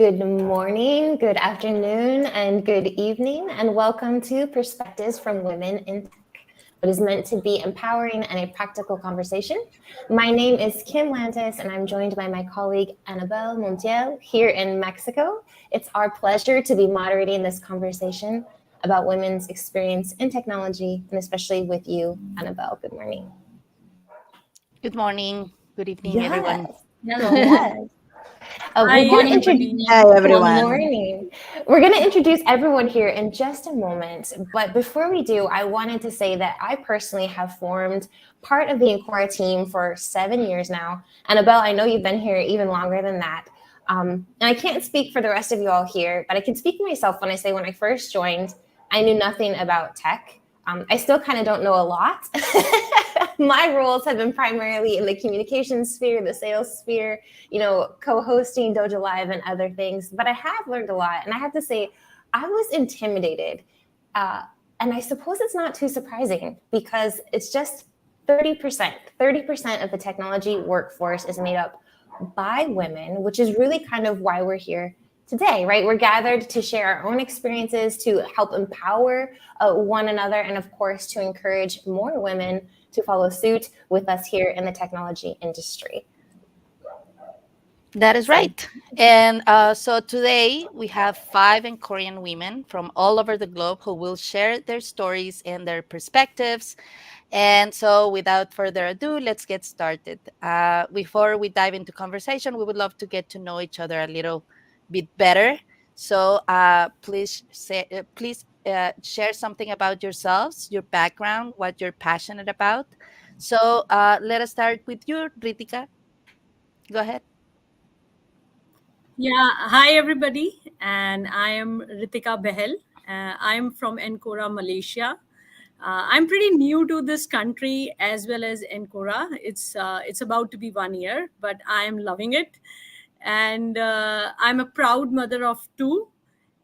Good morning, good afternoon, and good evening, and welcome to Perspectives from Women in Tech, what is meant to be empowering and a practical conversation. My name is Kim Lantis, and I'm joined by my colleague Anabel Montiel here in Mexico. It's our pleasure to be moderating this conversation about women's experience in technology, and especially with you, Anabel. Good morning. Good morning. Good evening, everyone. Yes. Hello. Yes. Hi, We're going to everybody. introduce. Hi, Good everyone. morning. We're going to introduce everyone here in just a moment. But before we do, I wanted to say that I personally have formed part of the Ancora team for 7 years now. Annabelle, I know you've been here even longer than that. And I can't speak for the rest of you all here, but I can speak for myself when I say when I first joined, I knew nothing about tech. I still kind of don't know a lot. My roles have been primarily in the communications sphere, the sales sphere, co-hosting Doja Live and other things. But I have learned a lot. And I have to say, I was intimidated. And I suppose it's not too surprising because it's just 30%. 30% of the technology workforce is made up by women, which is really kind of why we're here today, right? We're gathered to share our own experiences, to help empower one another, and of course, to encourage more women to follow suit with us here in the technology industry. That is right. And so today we have 5 Korean women from all over the globe who will share their stories and their perspectives. And so without further ado, let's get started. Before we dive into conversation, we would love to get to know each other a little bit better. So please share something about yourselves, your background, what you're passionate about. So let us start with you, Reetika. Go ahead. Yeah, hi, everybody. And I am Reetika Behl. I'm from Ancora, Malaysia. I'm pretty new to this country as well as Ancora. It's about to be 1 year, but I am loving it. And I'm a proud mother of 2.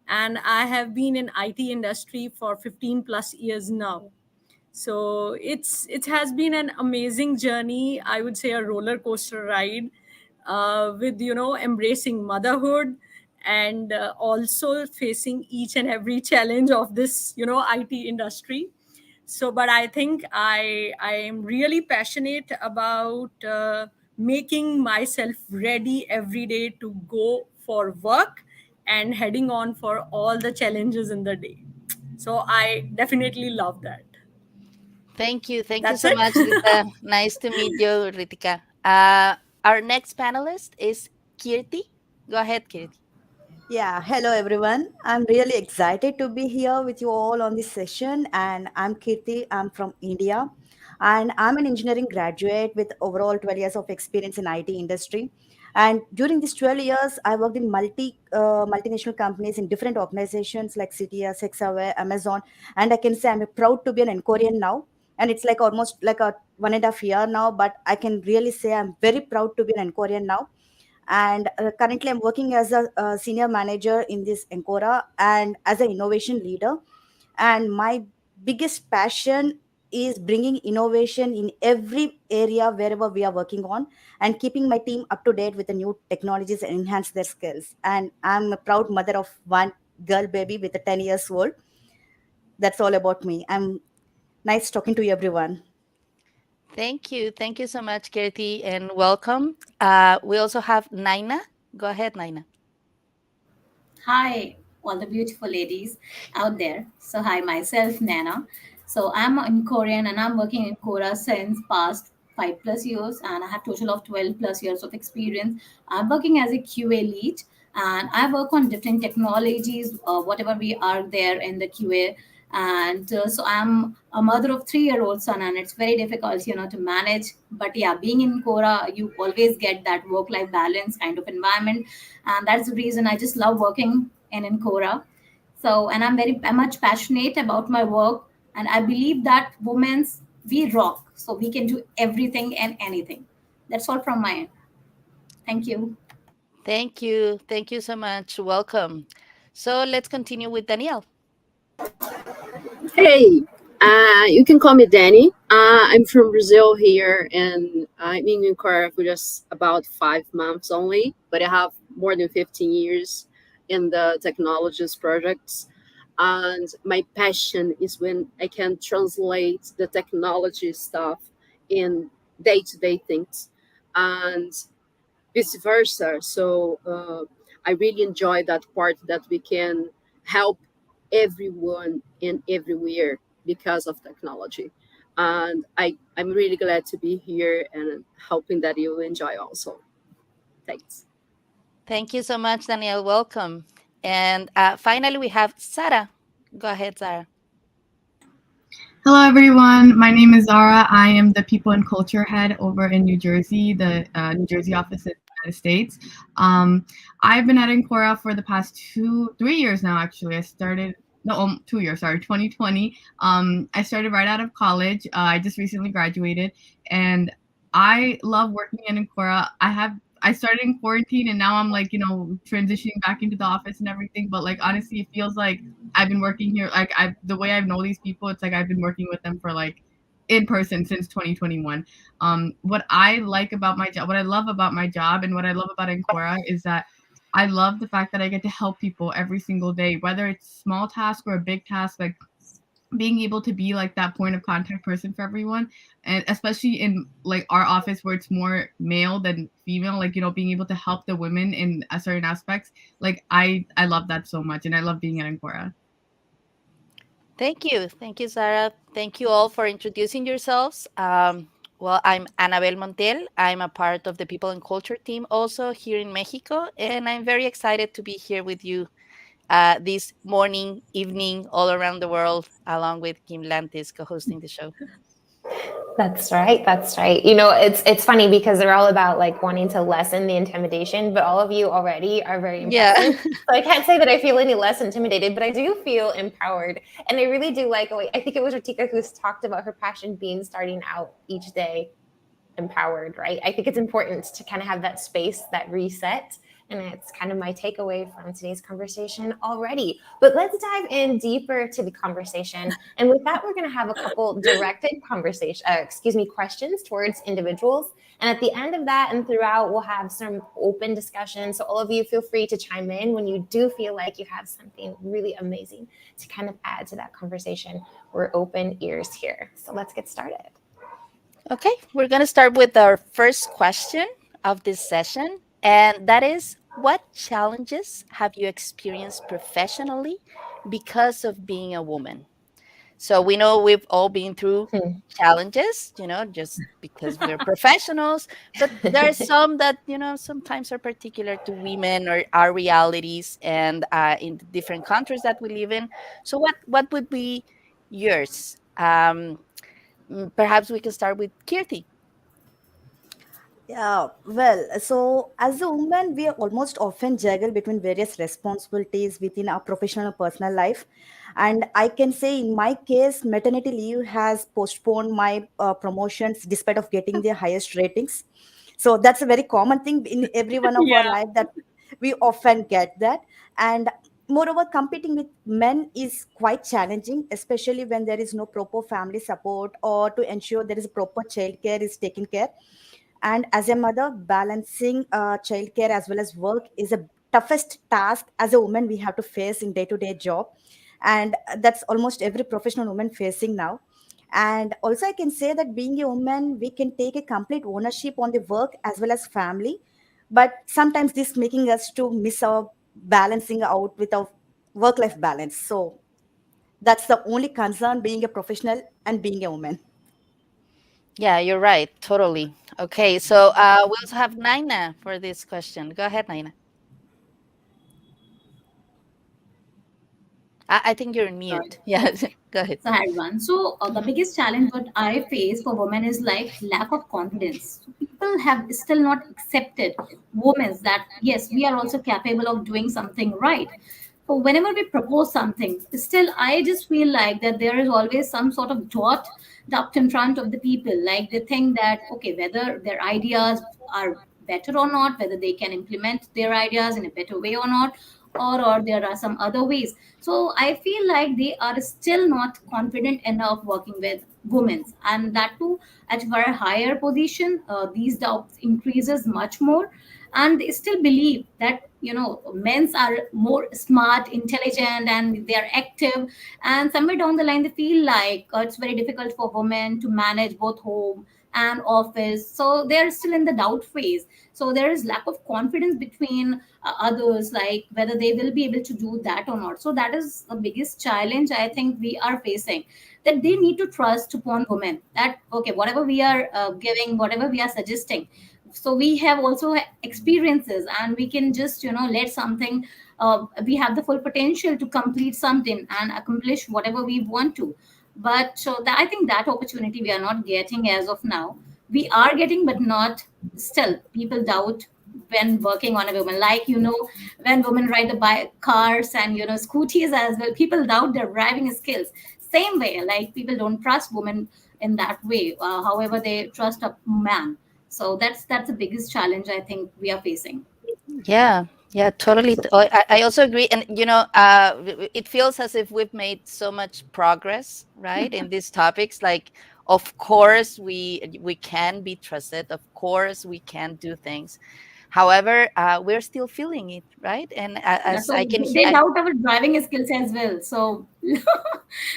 And I have been in IT industry for 15 plus years now. So it has been an amazing journey. I would say a roller coaster ride, with embracing motherhood and also facing each and every challenge of this IT industry. So, but I think I am really passionate about making myself ready every day to go for work and heading on for all the challenges in the day. So I definitely love that. Thank you. Thank you That's so it. much, Rita. Nice to meet you, Ritika. Our next panelist is Keerthi. Go ahead, Keerthi. Yeah, hello everyone. I'm really excited to be here with you all on this session. And I'm Keerthi. I'm from India, and I'm an engineering graduate with overall 12 years of experience in IT industry. And during these 12 years, I worked in multinational companies in different organizations like CTS, Hexaware, Amazon. And I can say I'm proud to be an Korean now. And it's like almost like a 1.5 year now, but I can really say I'm very proud to be an Korean now. And currently I'm working as a senior manager in this Ancora and as an innovation leader. And my biggest passion is bringing innovation in every area wherever we are working on, and keeping my team up to date with the new technologies and enhance their skills. And I'm a proud mother of one girl baby with a 10 years old. That's all about me. I'm nice talking to you, everyone. Thank you. Thank you so much, Keerthi, and welcome. We also have Naina. Go ahead, Naina. Hi, all the beautiful ladies out there. So, hi, myself, Nana. So, I'm in Korean and I'm working in Korea since past 5 plus years, and I have total of 12 plus years of experience. I'm working as a QA lead, and I work on different technologies, whatever we are there in the QA. And so I'm a mother of 3 year old son, and it's very difficult, to manage. But yeah, being in Quora, you always get that work-life balance kind of environment, and that's the reason I just love working in Quora. So, and I'm much passionate about my work, and I believe that women's we rock, so we can do everything and anything. That's all from my end. Thank you. Thank you. Thank you so much. Welcome. So let's continue with Danielle. Hey, You can call me Danny. I'm from Brazil here, and I'm in Korea for just about 5 months only, but I have more than 15 years in the technologies projects. And my passion is when I can translate the technology stuff in day-to-day things, and vice versa. So I really enjoy that part that we can help everyone and everywhere because of technology. And I'm really glad to be here and hoping that you enjoy also. Thanks. Thank you so much, Danielle. Welcome. And finally, we have Zara. Go ahead, Zara. Hello, everyone. My name is Zara. I am the People and Culture Head over in New Jersey, the New Jersey office in the United States. I've been at Ancora for the past 3 years now, actually. 2 years, sorry, 2020. I started right out of college. I just recently graduated, and I love working at Ancora. I started in quarantine, and now I'm like, transitioning back into the office and everything. But like, honestly, it feels like I've been working here. Like the way I know these people, it's like I've been working with them for like in person since 2021. What I like about my job, what I love about my job, and what I love about Ancora is that I love the fact that I get to help people every single day, whether it's small task or a big task. Like being able to be like that point of contact person for everyone, and especially in like our office where it's more male than female, like being able to help the women in certain aspects, like I love that so much, and I love being at Ancora. Thank you, Zara. Thank you all for introducing yourselves. Well, I'm Anabel Montiel. I'm a part of the People and Culture team also here in Mexico, and I'm very excited to be here with you this morning, evening, all around the world, along with Kim Lantis co-hosting the show. That's right. That's right. It's funny because they're all about like wanting to lessen the intimidation, but all of you already are very impressive. Yeah. So I can't say that I feel any less intimidated, but I do feel empowered. And I really do like, I think it was Reetika who talked about her passion being starting out each day empowered, right? I think it's important to kind of have that space, that reset. And it's kind of my takeaway from today's conversation already. But let's dive in deeper to the conversation. And with that, we're going to have a couple directed questions towards individuals. And at the end of that and throughout, we'll have some open discussion. So all of you feel free to chime in when you do feel like you have something really amazing to kind of add to that conversation. We're open ears here. So let's get started. Okay, we're going to start with our first question of this session. And that is, what challenges have you experienced professionally because of being a woman? So we know we've all been through challenges, just because we're professionals, but there are some that, sometimes are particular to women or our realities and in the different countries that we live in. So what would be yours? Perhaps we can start with Keerthi. Yeah, well, so as a woman, we almost often juggle between various responsibilities within our professional and personal life. And I can say in my case, maternity leave has postponed my promotions despite of getting the highest ratings. So that's a very common thing in every one of our Yeah. life that we often get that. And moreover, competing with men is quite challenging, especially when there is no proper family support or to ensure there is proper childcare is taken care. And as a mother, balancing childcare as well as work is a toughest task as a woman we have to face in day-to-day job, and that's almost every professional woman facing now. And also I can say that being a woman, we can take a complete ownership on the work as well as family, but sometimes this making us to miss our balancing out with our work-life balance. So that's the only concern being a professional and being a woman. Yeah, you're right. Totally. Okay, so we also have Naina for this question. Go ahead, Naina. I think you're on Sorry. mute. Yeah, go ahead. So, hi everyone. So, the Mhm. biggest challenge what I face for women is like lack of confidence. So people have still not accepted women that yes, we are also capable of doing something right. So, whenever we propose something, still I just feel like that there is always some sort of dot ducked in front of the people. Like they think that okay, whether their ideas are better or not, whether they can implement their ideas in a better way or not, or there are some other ways. So I feel like they are still not confident enough working with women, and that too at a very higher position. These doubts increases much more, and they still believe that men's are more smart, intelligent, and they are active, and somewhere down the line they feel like it's very difficult for women to manage both home and office, so they're still in the doubt phase. So there is lack of confidence between others, like whether they will be able to do that or not. So that is the biggest challenge I think we are facing, that they need to trust upon women, that okay, whatever we are giving, whatever we are suggesting, so we have also experiences, and we can just let something, we have the full potential to complete something and accomplish whatever we want to. But so that, I think that opportunity we are not getting as of now. We are getting, but not, still people doubt when working on a woman, like when women ride the bike, cars, and scooties as well, people doubt their driving skills. Same way, like people don't trust women in that way, however they trust a man. So that's the biggest challenge I think we are facing. Yeah, yeah, totally. I also agree. And, it feels as if we've made so much progress, right, in these topics. Like, of course, we can be trusted. Of course, we can do things. However, we're still feeling it, right? And Yeah, as so I can, they doubt our driving skills as well. So that's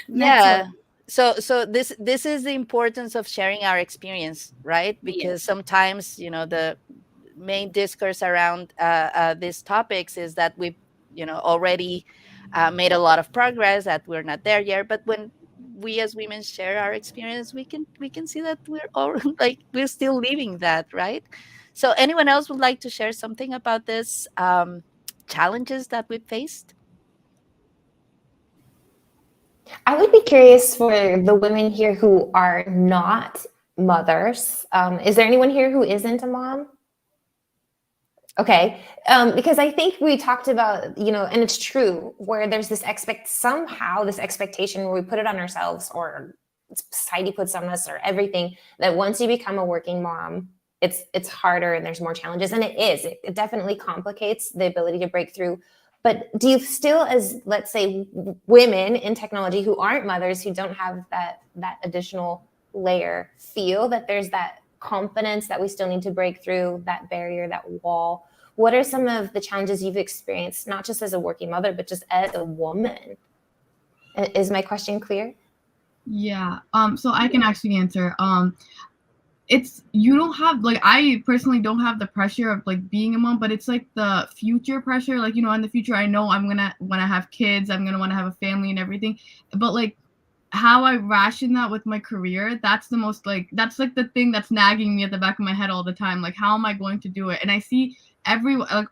what. yeah. So this is the importance of sharing our experience, right? Because Yes. sometimes, the main discourse around these topics is that we've already made a lot of progress, that we're not there yet. But when we as women share our experience, we can see that we're all like we're still living that, right? So anyone else would like to share something about this challenges that we faced? I would be curious for the women here who are not mothers. Is there anyone here who isn't a mom? Okay, because I think we talked about, and it's true, where there's this somehow this expectation where we put it on ourselves, or society puts on us, or everything, that once you become a working mom, it's harder and there's more challenges, and it is. It definitely complicates the ability to break through. But do you still, as let's say women in technology who aren't mothers, who don't have that additional layer, feel that there's that confidence that we still need to break through, that barrier, that wall? What are some of the challenges you've experienced, not just as a working mother, but just as a woman? Is my question clear? Yeah. So I can actually answer. It's, you don't have, like, I personally don't have the pressure of like being a mom, but it's like the future pressure. Like, in the future, I know I'm gonna want to have kids, I'm gonna want to have a family and everything. But like, how I ration that with my career, that's the thing that's nagging me at the back of my head all the time. Like, how am I going to do it? And I see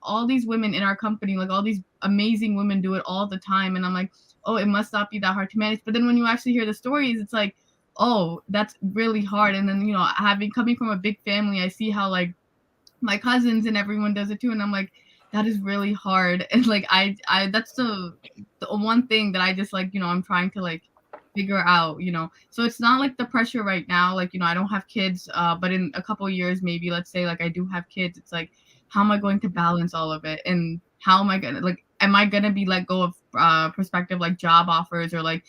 all these women in our company, like all these amazing women do it all the time. And I'm like, oh, it must not be that hard to manage. But then when you actually hear the stories, it's like, oh, that's really hard. And then, coming from a big family, I see how like my cousins and everyone does it too. And I'm like, that is really hard. And like, I that's the one thing that I just like, I'm trying to like figure out, so it's not like the pressure right now, like, I don't have kids, but in a couple years, maybe, let's say like I do have kids, it's like, how am I going to balance all of it? And how am I gonna, like, am I gonna be let go of prospective like job offers, or like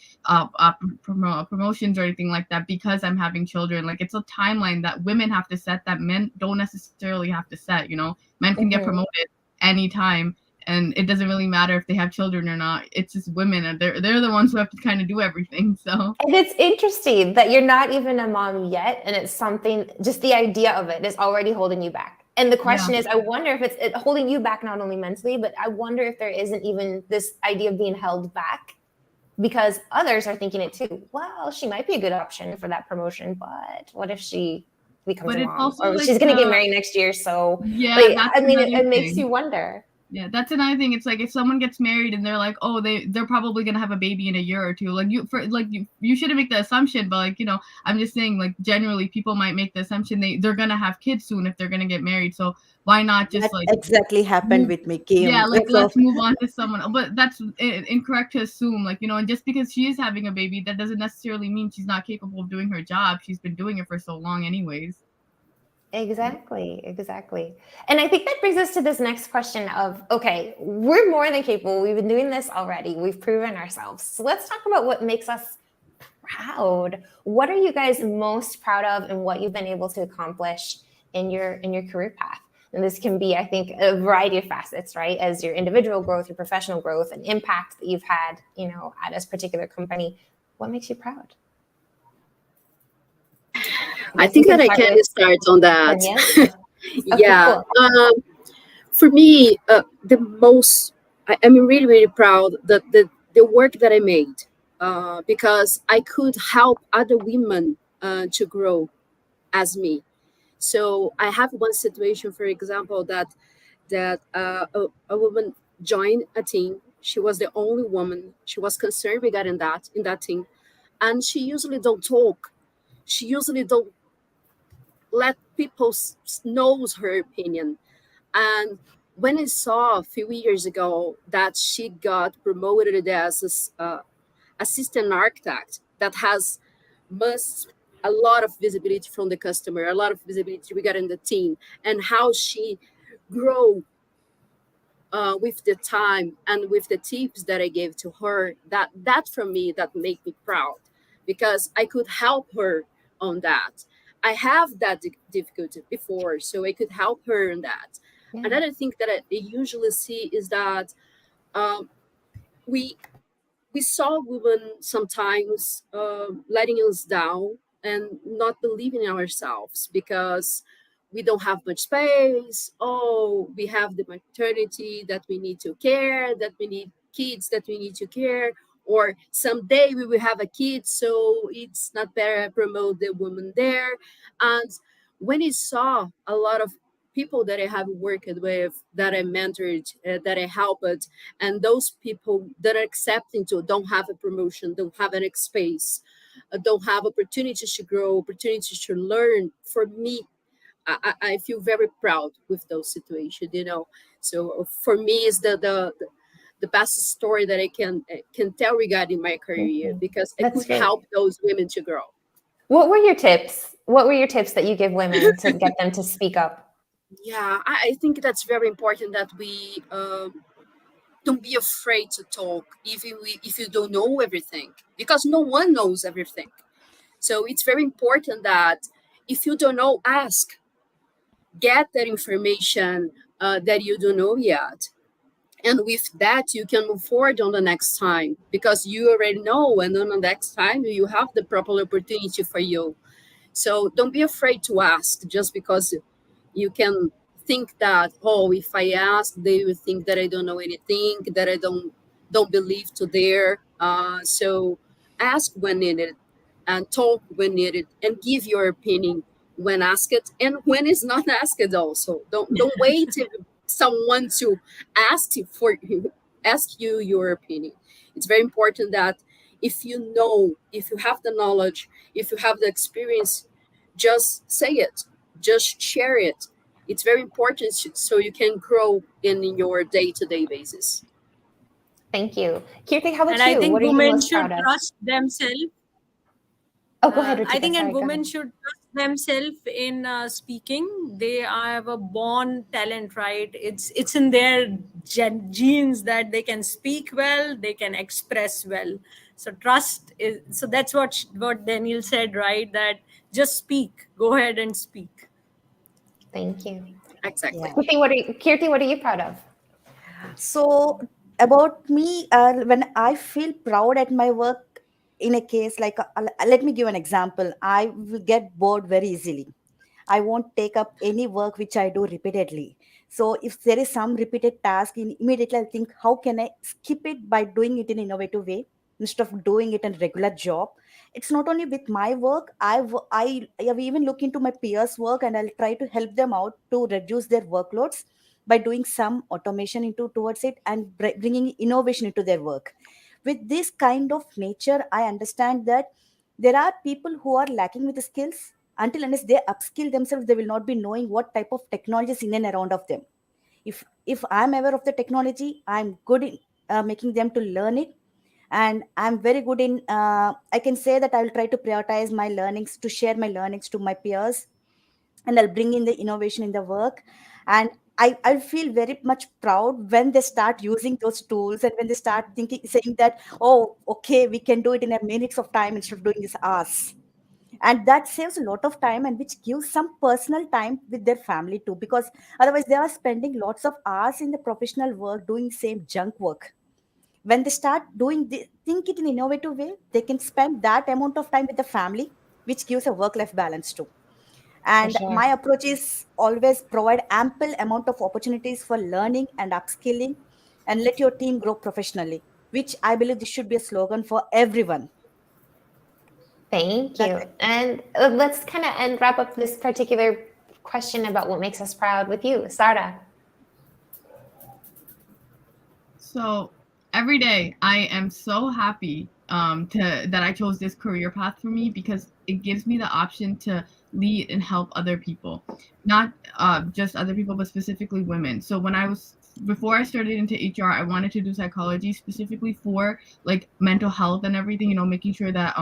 promotions or anything like that, because I'm having children? Like, it's a timeline that women have to set that men don't necessarily have to set. Men can get promoted anytime, and it doesn't really matter if they have children or not. It's just women, and they're the ones who have to kind of do everything. So, And it's interesting that you're not even a mom yet, and it's something, just the idea of it is already holding you back. And the question is, I wonder if it's holding you back, not only mentally, but I wonder if there isn't even this idea of being held back because others are thinking it too. Well, she might be a good option for that promotion, but what if she becomes a mom, or like, she's going to get married next year? So, it makes you wonder. Yeah, that's another thing. It's like, if someone gets married and they're like, oh, they're probably gonna have a baby in a year or two. Like, you shouldn't make the assumption, but like, I'm just saying, like, generally people might make the assumption they're gonna have kids soon if they're gonna get married. So why not just That exactly happened with me, Kim. yeah, like, So let's move on to someone. But that's incorrect to assume, like, and just because she is having a baby, that doesn't necessarily mean she's not capable of doing her job. She's been doing it for so long anyways. Exactly, exactly. And I think that brings us to this next question of, okay, we're more than capable. We've been doing this already. We've proven ourselves. So let's talk about what makes us proud. What are you guys most proud of and what you've been able to accomplish in your career path? And this can be, I think, a variety of facets, right? As your individual growth, your professional growth, and impact that you've had, at this particular company. What makes you proud? I think that I can start on that. Daniele? Okay, Yeah. cool. For me, I'm really, really proud that the work that I made, because I could help other women to grow as me. So I have one situation, for example, that a woman joined a team. She was the only woman. She was concerned regarding that in that team, and she usually don't talk. She usually don't let people knows her opinion. And when I saw a few years ago that she got promoted as assistant architect, that has must a lot of visibility from the customer, a lot of visibility regarding the team, and how she grow with the time and with the tips that I gave to her. That for me that made me proud, because I could help her on that. I have that difficulty before, so I could help her on that. Yeah. Another thing that I usually see is that um, we we saw women sometimes letting us down and not believing in ourselves because we don't have much space. Oh, we have the maternity that we need to care, that we need kids that we need to care, or someday we will have a kid, so it's not better promote the woman there. And when I saw a lot of people that I have worked with, that I mentored, that I helped, and those people that are accepting to don't have a promotion, don't have any space, don't have opportunities to grow, opportunities to learn. For me, I feel very proud with those situations. So for me, it's the best story that I can tell regarding my career, because I That's could great. help those women to grow. What were your tips? What were your tips that you give women to get them to speak up? Yeah, I think that's very important that we don't be afraid to talk, if you don't know everything, because no one knows everything. So it's very important that if you don't know, ask, get that information that you don't know yet, and with that you can move forward on the next time, because you already know, and on the next time you have the proper opportunity for you. So don't be afraid to ask, just because you can think that, oh, if I ask, they will think that I don't know anything, that I don't believe to their. So ask when needed, and talk when needed, and give your opinion when asked, and when it's not asked also. Don't wait if someone to ask you for you ask you your opinion. It's very important that if you know, if you have the knowledge, if you have the experience, just say it, just share it. It's very important so you can grow in your day-to-day basis. Thank you. Keerthi, how And about I you? What think are you women most should proud of? trust themselves. Oh, go ahead, I Reetika. think, and Sorry, go women ahead. should trust themselves in speaking. They have a born talent, right? It's in their genes that they can speak well, they can express well. So trust is. So that's what Daniel said, right? That just speak. Go ahead and speak. Thank you. Exactly. Yeah. Keerthi, what are you proud of? So about me, when I feel proud at my work, in a case like, let me give an example. I will get bored very easily. I won't take up any work which I do repeatedly. So if there is some repeated task, immediately I think, how can I skip it by doing it in innovative way instead of doing it in regular job. It's not only with my work. I have even looked into my peers' work, and I'll try to help them out to reduce their workloads by doing some automation into towards it, and bringing innovation into their work. With this kind of nature, I understand that there are people who are lacking with the skills. Until unless they upskill themselves, they will not be knowing what type of technology is in and around of them. If I'm aware of the technology, I'm good in making them to learn it. And I'm very good in, I can say that I will try to prioritize my learnings, to share my learnings to my peers. and I'll bring in the innovation in the work. And I feel very much proud when they start using those tools, and when they start thinking, saying that, oh, okay, we can do it in a minutes of time instead of doing this hours. And that saves a lot of time, and which gives some personal time with their family too, because otherwise they are spending lots of hours in the professional work doing same junk work. When they start doing think it in innovative way, they can spend that amount of time with the family, which gives a work life balance too. For And sure. my approach is always provide ample amount of opportunities for learning and upskilling, and let your team grow professionally, which I believe this should be a slogan for everyone. Thank That's you. it. And let's kind of and wrap up this particular question about what makes us proud with you, Sarah. So every day I am so happy that I chose this career path for me, because it gives me the option to lead and help other people, not just other people, but specifically women. So before I started into HR, I wanted to do psychology specifically for like mental health and everything, making sure that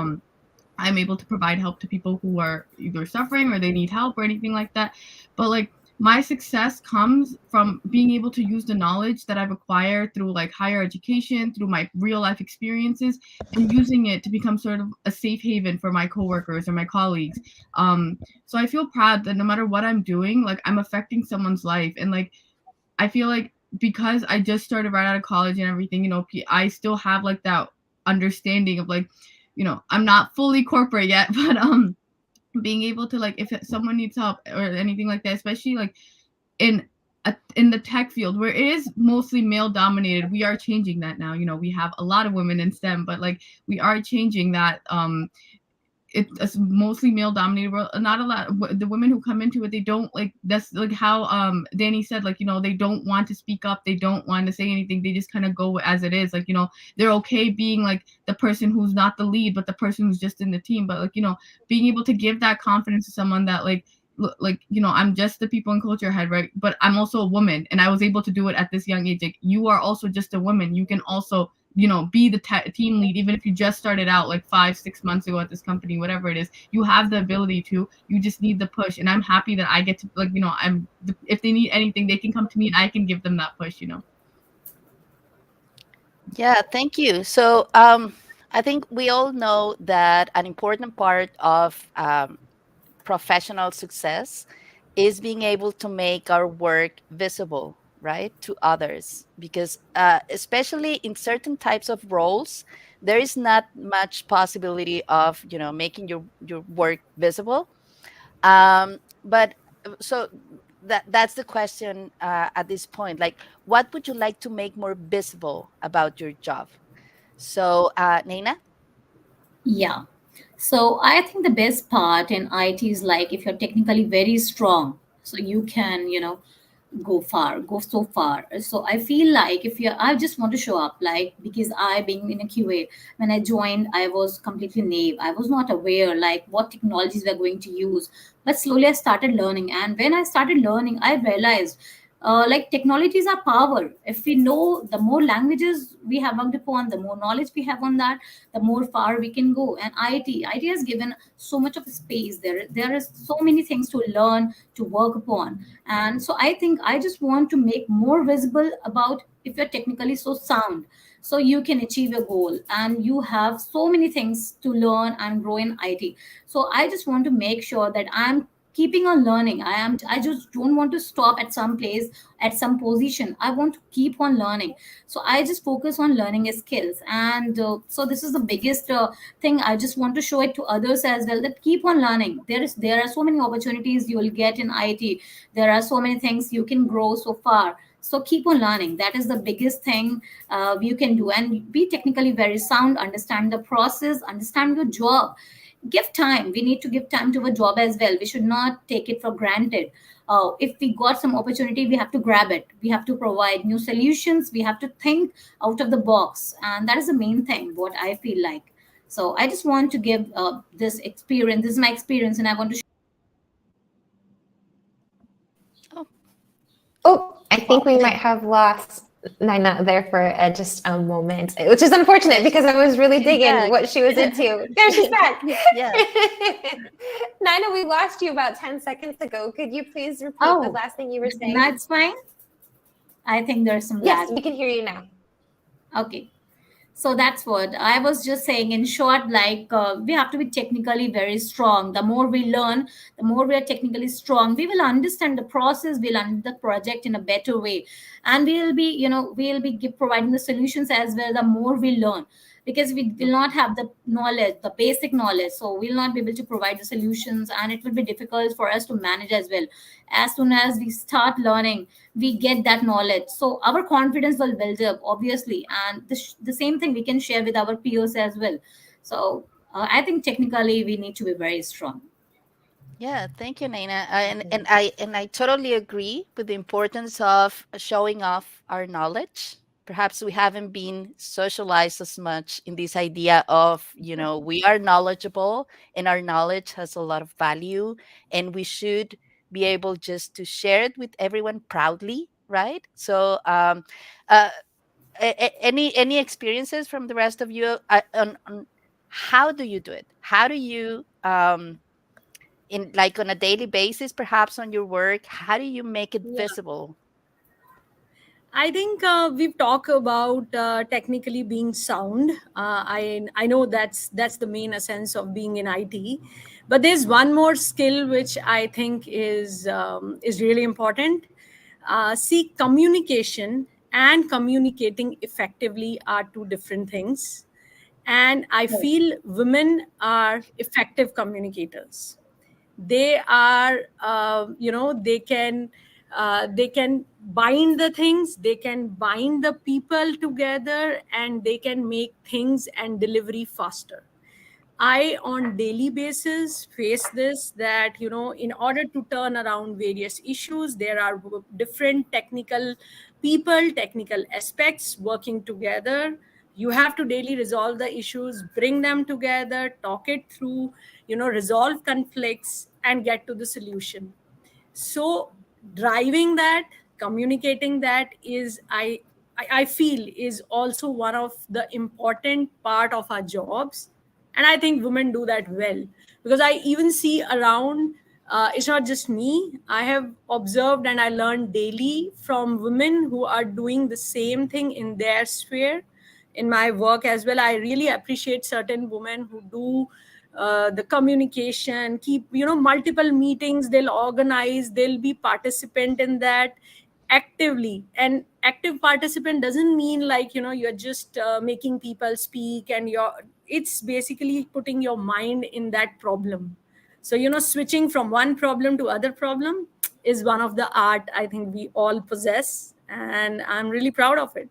I'm able to provide help to people who are either suffering or they need help or anything like that. But like my success comes from being able to use the knowledge that I've acquired through like higher education, through my real life experiences, and using it to become sort of a safe haven for my coworkers or my colleagues. So I feel proud that no matter what I'm doing, like I'm affecting someone's life. And like I feel like because I just started right out of college and everything, I still have like that understanding of like, I'm not fully corporate yet, but being able to like, if someone needs help or anything like that, especially like in in the tech field where it is mostly male dominated, we are changing that now. We have a lot of women in STEM, but like we are changing that. It's mostly male dominated world. Not a lot the women who come into it, they don't like, that's like how Danny said, like, they don't want to speak up, they don't want to say anything, they just kind of go as it is, like, they're okay being like the person who's not the lead but the person who's just in the team. But like, being able to give that confidence to someone that like I'm just the people and culture head, right? But I'm also a woman, and I was able to do it at this young age. Like, you are also just a woman, you can also be the team lead, even if you just started out like 5-6 months ago at this company, whatever it is. You have the ability to. You just need the push, and I'm happy that I get to, like, if they need anything, they can come to me, and I can give them that push. Yeah, thank you. So I think we all know that an important part of professional success is being able to make our work visible, right, to others. Because especially in certain types of roles, there is not much possibility of making your work visible. But so that's the question at this point. Like, what would you like to make more visible about your job? So, Naina? Yeah. So I think the best part in IT is like if you're technically very strong, so you can, go far, go so far. So I feel like if you, I just want to show up, like, because I, being in a QA, when I joined, I was completely naive. I was not aware like what technologies we're going to use. But slowly I started learning. And when I started learning, I realized like technologies are power. If we know, the more languages we have worked upon, the more knowledge we have on that, the more far we can go. And IT has given so much of space. There is so many things to learn, to work upon. And so I think I just want to make more visible about if you're technically so sound, so you can achieve your goal, and you have so many things to learn and grow in IT. So I just want to make sure that I'm keeping on learning. I just don't want to stop at some place, at some position. I want to keep on learning. So I just focus on learning skills. And so this is the biggest thing. I just want to show it to others as well, that keep on learning. There are so many opportunities you will get in IT. There are so many things you can grow so far. So keep on learning. That is the biggest thing you can do. And be technically very sound, understand the process, understand your job. Give time. We need to give time to a job as well. We should not take it for granted. If we got some opportunity, we have to grab it. We have to provide new solutions. We have to think out of the box, and that is the main thing what I feel like. So I just want to give this experience. This is my experience, and I want to. Oh, Oh, I think we might have lost Naina there for just a moment, which is unfortunate because I was really She's digging back. what she was into. There, she's back. Yeah. Naina, we lost you about 10 seconds ago. Could you please repeat the Oh, last thing you were saying? that's fine. I think there's some Yes, lag. we can hear you now. Okay. So that's what I was just saying. In short, like we have to be technically very strong. The more we learn, the more we are technically strong, we will understand the process, we'll understand the project in a better way, and we'll be, we'll be providing the solutions as well. The more we learn, because we will not have the knowledge, the basic knowledge, so we'll not be able to provide the solutions, and it will be difficult for us to manage as well. As soon as we start learning, we get that knowledge, so our confidence will build up, obviously, and the same thing we can share with our peers as well. So I think technically we need to be very strong. Yeah, thank you, Naina. And I totally agree with the importance of showing off our knowledge. Perhaps we haven't been socialized as much in this idea of, we are knowledgeable and our knowledge has a lot of value, and we should be able just to share it with everyone proudly, right? So, uh, any experiences from the rest of you on how do you do it? How do you in like on a daily basis, perhaps on your work, how do you make it Yeah. visible? I think we've talked about technically being sound. I know that's the main essence of being in IT, but there's one more skill which I think is really important. See, communication and communicating effectively are two different things, and I feel women are effective communicators. They are they can bind the things, they can bind the people together, and they can make things and delivery faster. I, on daily basis, face this, that in order to turn around various issues, there are different technical people, technical aspects working together. You have to daily resolve the issues, bring them together, talk it through, resolve conflicts, and get to the solution. So driving that, communicating that is, I feel, is also one of the important part of our jobs. And I think women do that well, because I even see around, it's not just me, I have observed and I learned daily from women who are doing the same thing in their sphere. In my work as well, I really appreciate certain women who do the communication, keep multiple meetings they'll organize, they'll be participant in that actively. And active participant doesn't mean like you're just making people speak, and you're it's basically putting your mind in that problem. So switching from one problem to other problem is one of the art I think we all possess, and I'm really proud of it.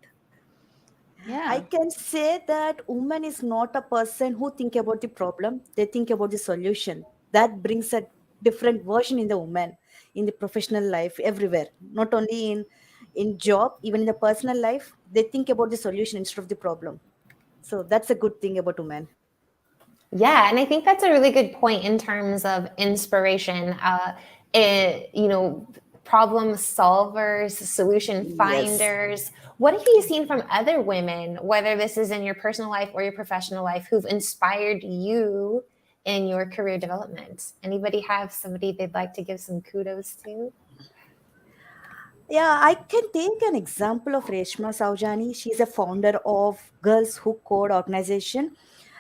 I Yeah. can say that woman is not a person who think about the problem, they think about the solution. That brings a different version in the woman, in the professional life, everywhere. Not only in job, even in the personal life, they think about the solution instead of the problem. So that's a good thing about women. Yeah, and I think that's a really good point in terms of inspiration. Problem solvers, solution Yes. finders. What have you seen from other women, whether this is in your personal life or your professional life, who've inspired you in your career development? Anybody have somebody they'd like to give some kudos to? Yeah, I can take an example of Reshma Saujani. She's a founder of Girls Who Code organization.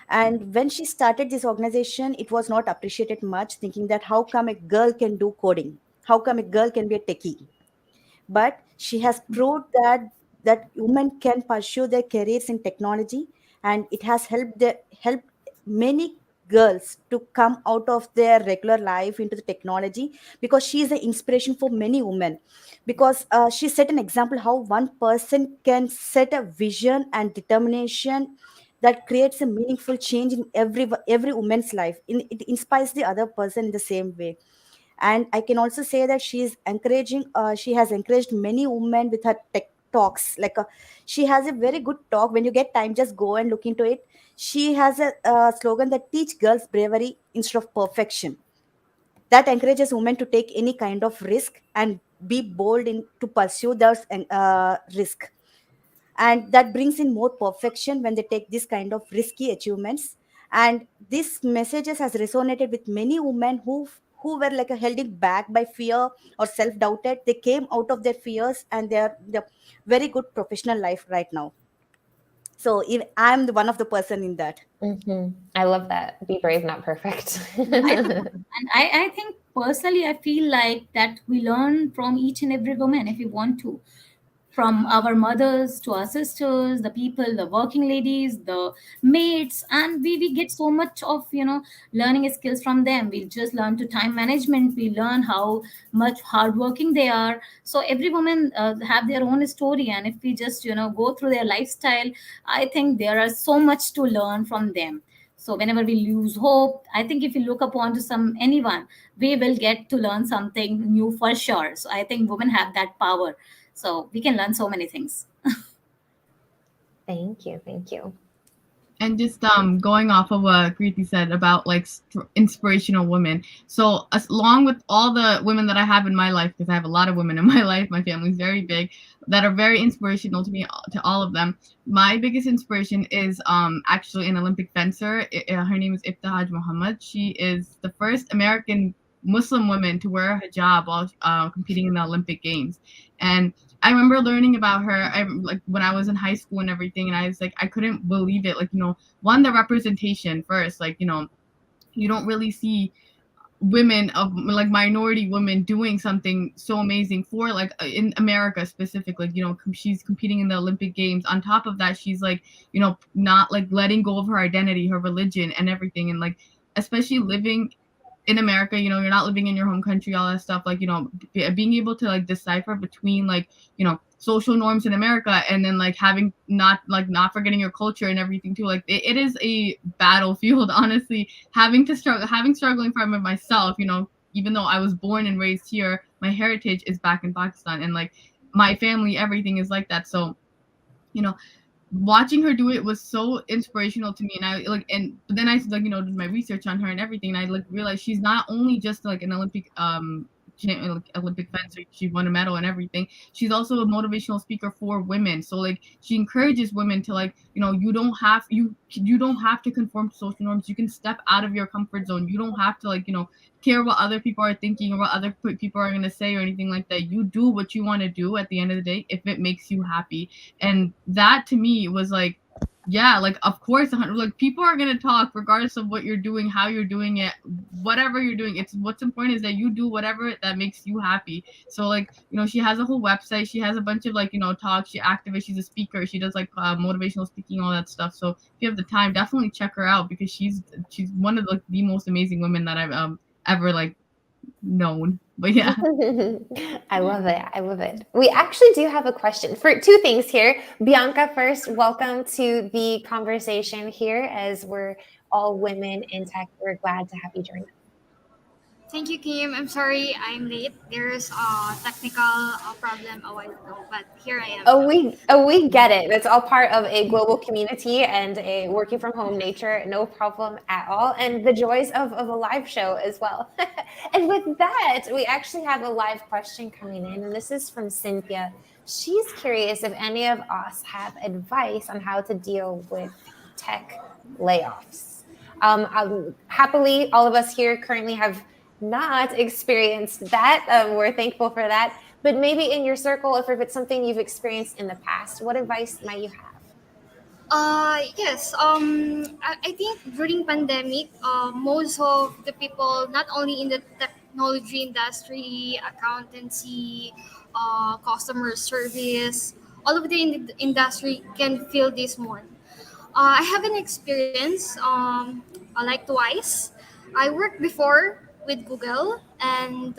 And when she started this organization, it was not appreciated much, thinking that how come a girl can do coding? How come a girl can be a techie? But she has proved that women can pursue their careers in technology, and it has helped many girls to come out of their regular life into the technology, because she is an inspiration for many women. Because she set an example how one person can set a vision and determination that creates a meaningful change in every woman's life. It inspires the other person in the same way. And I can also say that she has encouraged many women with her tech talks. Like she has a very good talk. When you get time, just go and look into it. She has a slogan that teach girls bravery instead of perfection. That encourages women to take any kind of risk and be bold in to pursue those risk. and that brings in more perfection when they take this kind of risky achievements. And this messages has resonated with many women who were like held back by fear or self doubted. They came out of their fears, and they're very good professional life right now. So if I'm the one of the person in that. I love that. Be brave, not perfect. I think, and I think personally, I feel like that we learn from each and every woman if we want to, from our mothers to our sisters, the people, the working ladies, the maids, and we get so much of learning skills from them. We just learn to time management. We learn how much hardworking they are. So every woman have their own story, and if we just go through their lifestyle, I think there are so much to learn from them. So whenever we lose hope, I think if we look upon to anyone, we will get to learn something new for sure. So I think women have that power, so we can learn so many things. Thank you. Thank you. And just going off of what Keerthi said about like inspirational women. So along with all the women that I have in my life, because I have a lot of women in my life, my family's very big, that are very inspirational to me, to all of them. My biggest inspiration is actually an Olympic fencer. Her name is Ibtihaj Muhammad. She is the first American Muslim woman to wear a hijab while competing in the Olympic Games. And I remember learning about her like when I was in high school and everything, and I was like, I couldn't believe it. Like, one, the representation first, like, you don't really see women of like minority women doing something so amazing for like in America specifically. She's competing in the Olympic Games. On top of that, she's like, not like letting go of her identity, her religion and everything. And like, especially living in America, you're not living in your home country, all that stuff, like, being able to like decipher between like, social norms in America, and then like having not forgetting your culture and everything too. Like it is a battlefield, honestly, struggling from it myself, even though I was born and raised here, my heritage is back in Pakistan, and like my family, everything is like that. So, watching her do it was so inspirational to me. And I like, and but then I like, did my research on her and everything, and I like realized she's not only just like an Olympic fencer. She won a medal and everything. She's also a motivational speaker for women. So like, she encourages women to like, you don't have to conform to social norms. You can step out of your comfort zone. You don't have to like, care what other people are thinking or what other people are going to say or anything like that. You do what you want to do at the end of the day if it makes you happy. And that to me was like, yeah, like of course, like people are gonna talk regardless of what you're doing, how you're doing it, whatever you're doing. It's what's important is that you do whatever that makes you happy. So like, she has a whole website. She has a bunch of like, talks. She's activist. She's a speaker. She does like motivational speaking, all that stuff. So if you have the time, definitely check her out, because she's one of the most amazing women that I've ever like known. But yeah. I love it. I love it. We actually do have a question for two things here. Bianca, first, welcome to the conversation here, as we're all women in tech. We're glad to have you join us. Thank you, Kim. I'm sorry I'm late. There's a technical problem a while ago, but here I am. We get it. It's all part of a global community and a working from home nature. No problem at all. And the joys of a live show as well. And with that, we actually have a live question coming in, and this is from Cynthia. She's curious if any of us have advice on how to deal with tech layoffs. Happily, all of us here currently have not experienced that. We're thankful for that. But maybe in your circle, if it's something you've experienced in the past, what advice might you have? Yes. I think during pandemic, most of the people, not only in the technology industry, accountancy, customer service, all of the industry can feel this one. I have an experience, like twice. I worked before with Google, and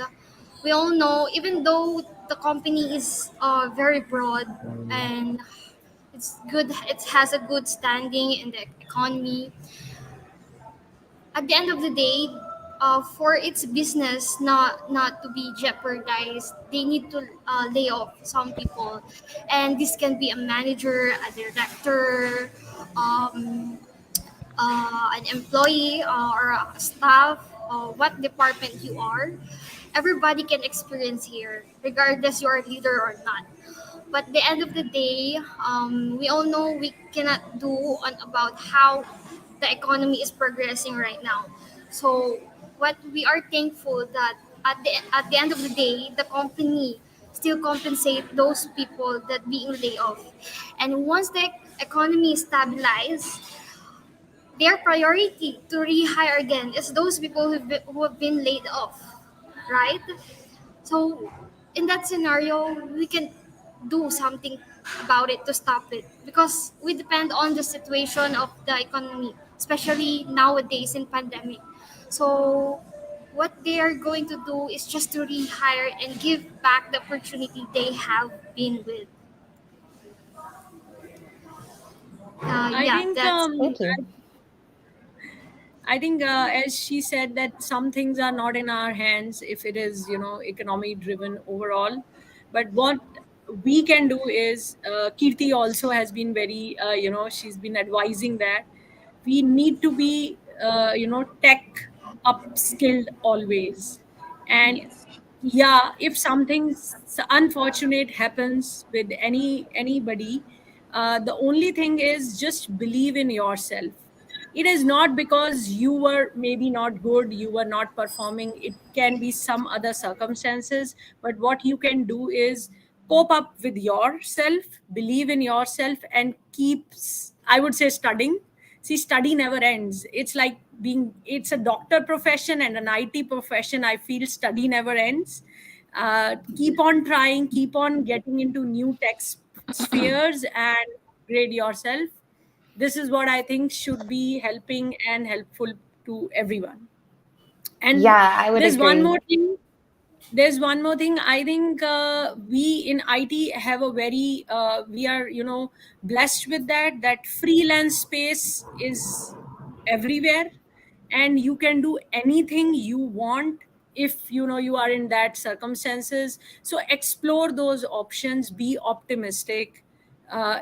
we all know, even though the company is very broad and it's good, it has a good standing in the economy. At the end of the day, for its business not to be jeopardized, they need to lay off some people, and this can be a manager, a director, um, an employee, or a staff, what department you are. Everybody can experience here, regardless you are a leader or not. But the end of the day, we all know we cannot do about how the economy is progressing right now. So what we are thankful that at the end of the day, the company still compensate those people that being laid off. And once the economy is stabilized, their priority to rehire again is those people who have been laid off, right? So in that scenario, we can do something about it to stop it because we depend on the situation of the economy, especially nowadays in pandemic. So what they are going to do is just to rehire and give back the opportunity they have been with. I Yeah, think that's Thank you. I think, as she said, that some things are not in our hands if it is, economy driven overall. But what we can do is, Keerthi also has been very, she's been advising that we need to be, tech upskilled always. And Yes. yeah, if something unfortunate happens with anybody, the only thing is just believe in yourself. It is not because you were maybe not good, you were not performing, it can be some other circumstances. But what you can do is cope up with yourself, believe in yourself, and keep, I would say, studying. See, study never ends. It's like it's a doctor profession and an IT profession. I feel study never ends. Keep on trying, keep on getting into new tech spheres and upgrade yourself. This is what I think should be helping and helpful to everyone. And Yeah, I would there's one agree. more thing. There's one more thing. I think we in IT have a very we are blessed with that freelance space is everywhere, and you can do anything you want if you are in that circumstances. So explore those options, be optimistic.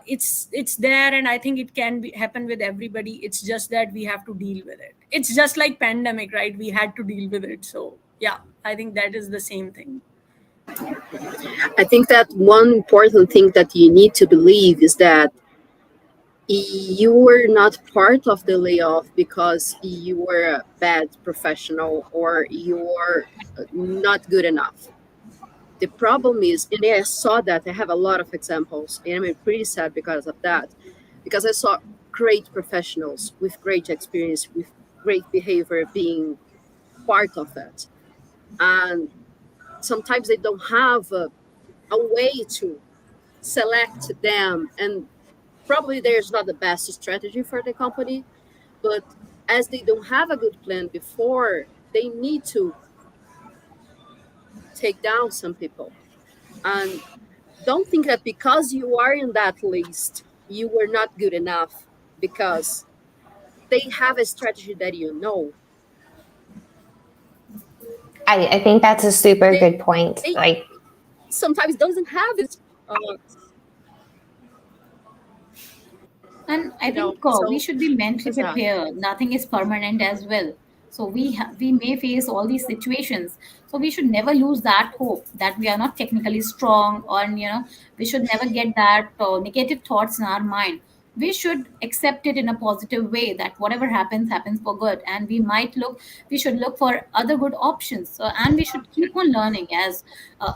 It's there, and I think it can be happen with everybody. It's just that we have to deal with it. It's just like pandemic, right? We had to deal with it. So yeah, I think that is the same thing. I think that one important thing that you need to believe is that you were not part of the layoff because you were a bad professional or you were not good enough. The problem is, and I saw that, I have a lot of examples, and I'm pretty sad because of that, because I saw great professionals with great experience, with great behavior being part of it. And sometimes they don't have a way to select them, and probably there's not the best strategy for the company, but as they don't have a good plan before, they need to take down some people. And don't think that because you are in that list, you were not good enough, because they have a strategy that you know. I think that's a super They good point. Like, sometimes doesn't have it, uh, And I think we so should be mentally yeah. prepared. Nothing is permanent as well. So we may face all these situations. So we should never lose that hope that we are not technically strong, or we should never get that negative thoughts in our mind. We should accept it in a positive way that whatever happens happens for good, and we should look for other good options. So, and we should keep on learning, as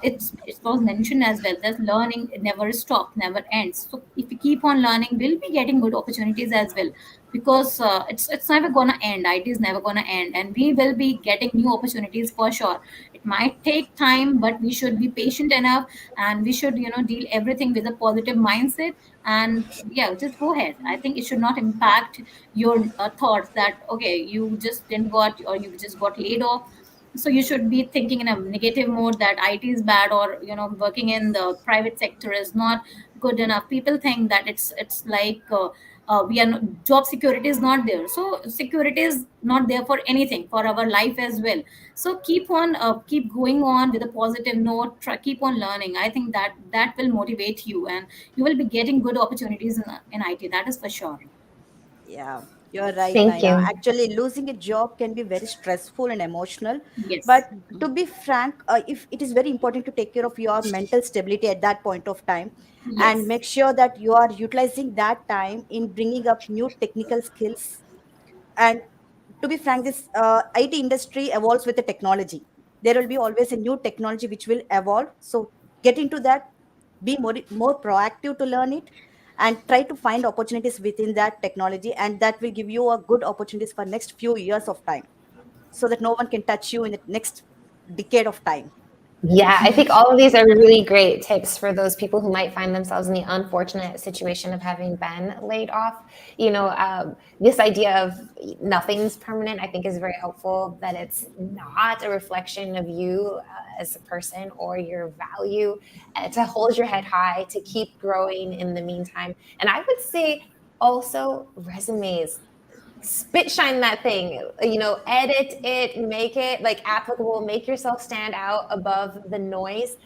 it was mentioned as well, that learning never stops, never ends. So if we keep on learning, we'll be getting good opportunities as well, because it's never gonna end. It is never gonna end, and we will be getting new opportunities for sure. It might take time, but we should be patient enough, and we should deal everything with a positive mindset. And yeah, just go ahead. I think it should not impact your thoughts that okay, you just didn't got, or you just got laid off. So you should be thinking in a negative mode that IT is bad, or working in the private sector is not good enough. People think that it's like we are not, job security is not there. So security is not there for anything, for our life as well. So keep going on with a positive note. Keep on learning. I think that will motivate you, and you will be getting good opportunities in IT. That is for sure. Yeah. You're right, Thank Naina. you. Actually, losing a job can be very stressful and emotional. But Yes. to be frank, if it is very important to take care of your mental stability at that point of time, and Yes. make sure that you are utilizing that time in bringing up new technical skills. And to be frank, this IT industry evolves with the technology. There will be always a new technology which will evolve. So get into that, be more proactive to learn it, and try to find opportunities within that technology, and that will give you a good opportunities for next few years of time, so that no one can touch you in the next decade of time. Yeah, I think all of these are really great tips for those people who might find themselves in the unfortunate situation of having been laid off. This idea of nothing's permanent, I think, is very helpful, that it's not a reflection of you as a person or your value, to hold your head high, to keep growing in the meantime. And I would say also resumes, spit shine that thing, edit it, make it like applicable, make yourself stand out above the noise.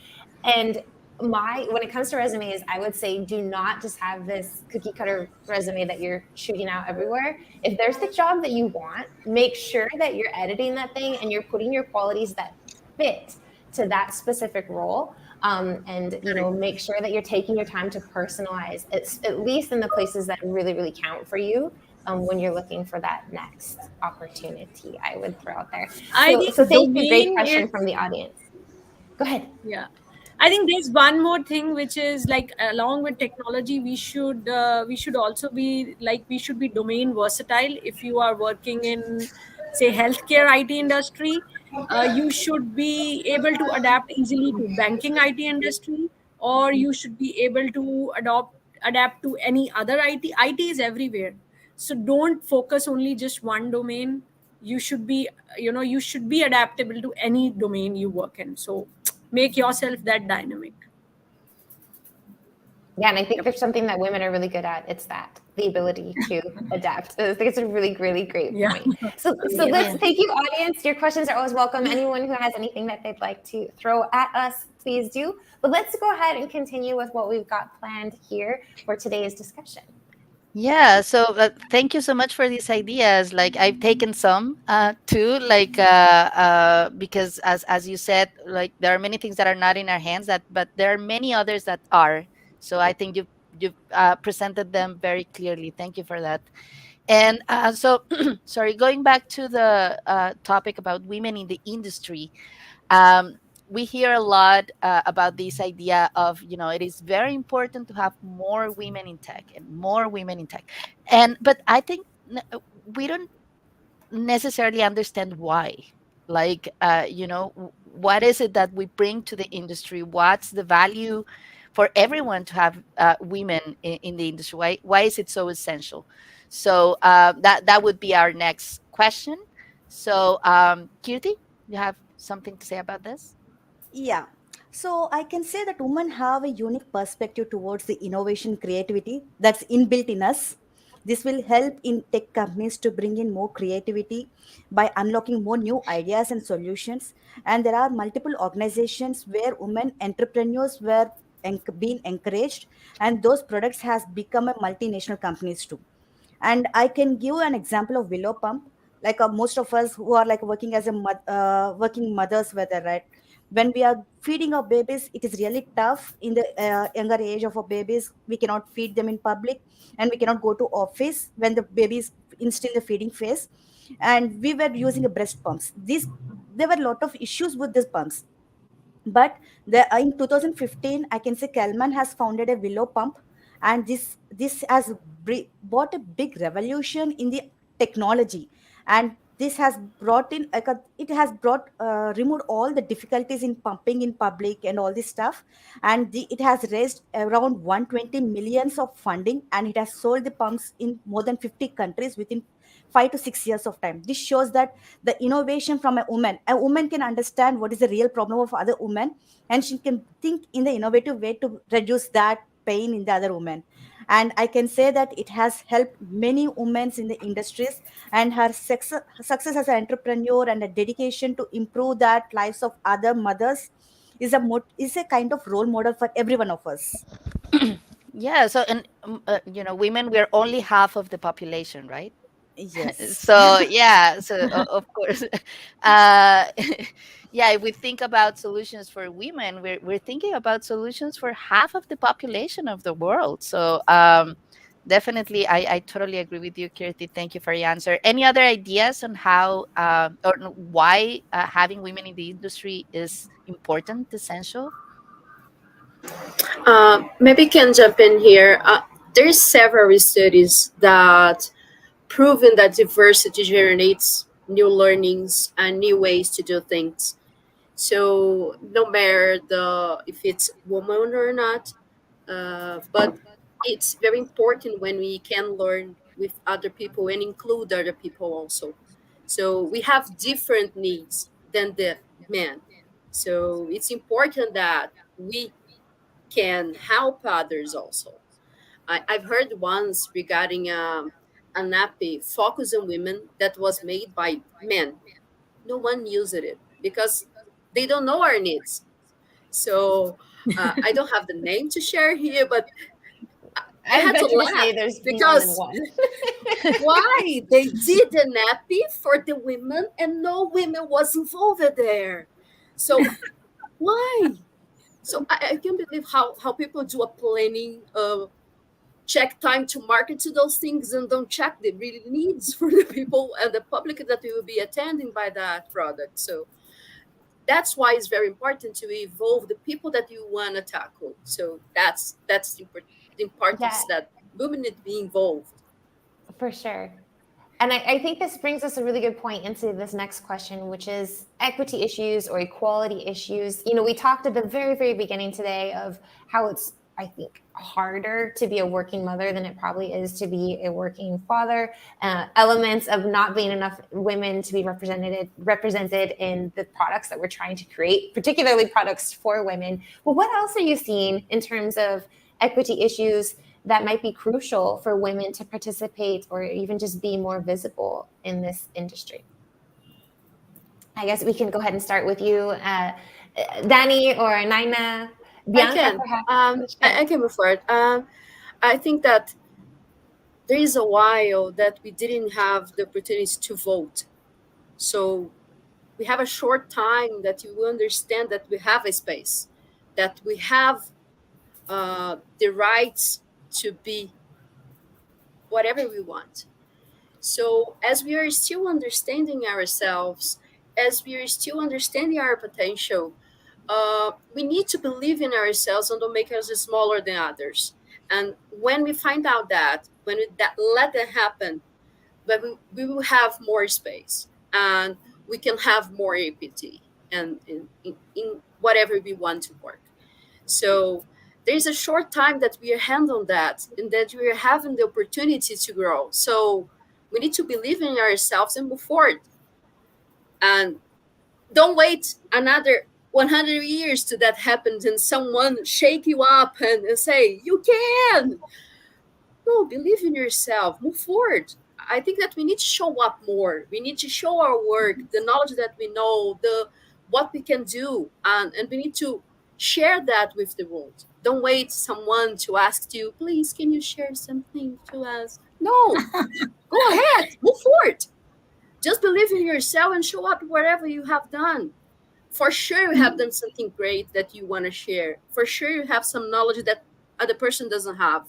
And when it comes to resumes, I would say do not just have this cookie cutter resume that you're shooting out everywhere. If there's the job that you want, make sure that you're editing that thing and you're putting your qualities that fit to that specific role. And make sure that you're taking your time to personalize, at least in the places that really really count for you, when you're looking for that next opportunity, I would throw out there. I So think thank you. Great domain question is, from the audience. Go ahead. yeah, I think there's one more thing, which is like along with technology, we should also be like, we should be domain versatile. If you are working in, say, healthcare IT industry, you should be able to adapt easily to banking IT industry, or you should be able to adapt to any other IT. IT is everywhere, so don't focus only just one domain. You should be, you should be adaptable to any domain you work in. So make yourself that dynamic. Yeah, and I think Yep. there's something that women are really good at. It's that, the ability to adapt. I think it's a really, really great Yeah. point. So Yes. let's thank you, audience. Your questions are always welcome. Anyone who has anything that they'd like to throw at us, please do. But let's go ahead and continue with what we've got planned here for today's discussion. Yeah, so thank you so much for these ideas. Like I've taken some too, like because as you said, like there are many things that are not in our hands, that but there are many others that are. So I think you've presented them very clearly. Thank you for that. And so, sorry, going back to the topic about women in the industry, um, we hear a lot about this idea of, it is very important to have more women in tech and more women in tech. And but I think we don't necessarily understand why. Like, what is it that we bring to the industry? What's the value for everyone to have women in the industry? Why is it so essential? So that would be our next question. So, Kirti, you have something to say about this? Yeah. So I can say that women have a unique perspective towards the innovation creativity that's inbuilt in us. This will help in tech companies to bring in more creativity by unlocking more new ideas and solutions. And there are multiple organizations where women entrepreneurs were being encouraged, and those products has become a multinational companies too. And I can give an example of willow pump. Like most of us who are like working as a working mothers, whether right, when we are feeding our babies, it is really tough in the younger age of our babies. We cannot feed them in public, and we cannot go to office when the baby is in still the feeding phase. And we were using a breast pumps. These There were a lot of issues with these pumps. But in 2015, I can say Kelman has founded a willow pump, and this has brought a big revolution in the technology. And this has brought in like it has brought removed all the difficulties in pumping in public and all this stuff. And it has raised around 120 millions of funding, and it has sold the pumps in more than 50 countries within 5 to 6 years of time. This shows that the innovation from a woman can understand what is the real problem of other women, and she can think in the innovative way to reduce that pain in the other woman. And I can say that it has helped many women in the industries, and her success as an entrepreneur and a dedication to improve that lives of other mothers is a kind of role model for every one of us. Yeah. So, and women, we're only half of the population, right? Yes. So yeah, so of course, uh yeah, if we think about solutions for women, we're thinking about solutions for half of the population of the world. So definitely, I totally agree with you, Kirti. Thank you for your answer. Any other ideas on how or why having women in the industry is important, essential? Maybe can jump in here. There's several studies that proven that diversity generates new learnings and new ways to do things. So no matter the if it's woman or not, but it's very important when we can learn with other people and include other people also. So we have different needs than the men. So it's important that we can help others also. I've heard once regarding a nappy focus on women that was made by men. No one used it because they don't know our needs. So I don't have the name to share here, but I I had to venture to say laugh there's more than because one. why they did a nappy for the women and no women was involved there. So why? So I can't believe how people do a planning, check time to market to those things and don't check the really needs for the people and the public that will be attending by that product. So that's why it's very important to evolve the people that you want to tackle. So that's the Yeah, importance that women need to be involved. for sure. And I think this brings us a really good point into this next question, which is equity issues or equality issues. You know, we talked at the very, very beginning today of how it's, I think, harder to be a working mother than it probably is to be a working father. Elements of not being enough women to be represented in the products that we're trying to create, particularly products for women. But what else are you seeing in terms of equity issues that might be crucial for women to participate or even just be more visible in this industry? I guess we can go ahead and start with you, Danny or Naina, I Bianca, can. perhaps. I can move forward. I think that there is a while that we didn't have the opportunity to vote. So we have a short time that you will understand that we have a space, that we have the rights to be whatever we want. So as we are still understanding ourselves, as we are still understanding our potential, we need to believe in ourselves and don't make us smaller than others. And when we find out that, when we let that happen, but we will have more space and we can have more equity and in whatever we want to work. So there's a short time that we are handling that and that we are having the opportunity to grow. So we need to believe in ourselves and move forward. And don't wait another 100 years to that happens and someone shake you up and say, you can. No, believe in yourself, move forward. I think that we need to show up more. We need to show our work, the knowledge that we know, the what we can do, and we need to share that with the world. Don't wait someone to ask you, please, can you share something to us? No, go ahead, move forward. Just believe in yourself and show up wherever you have done. For sure, you have done something great that you want to share. For sure, you have some knowledge that other person doesn't have.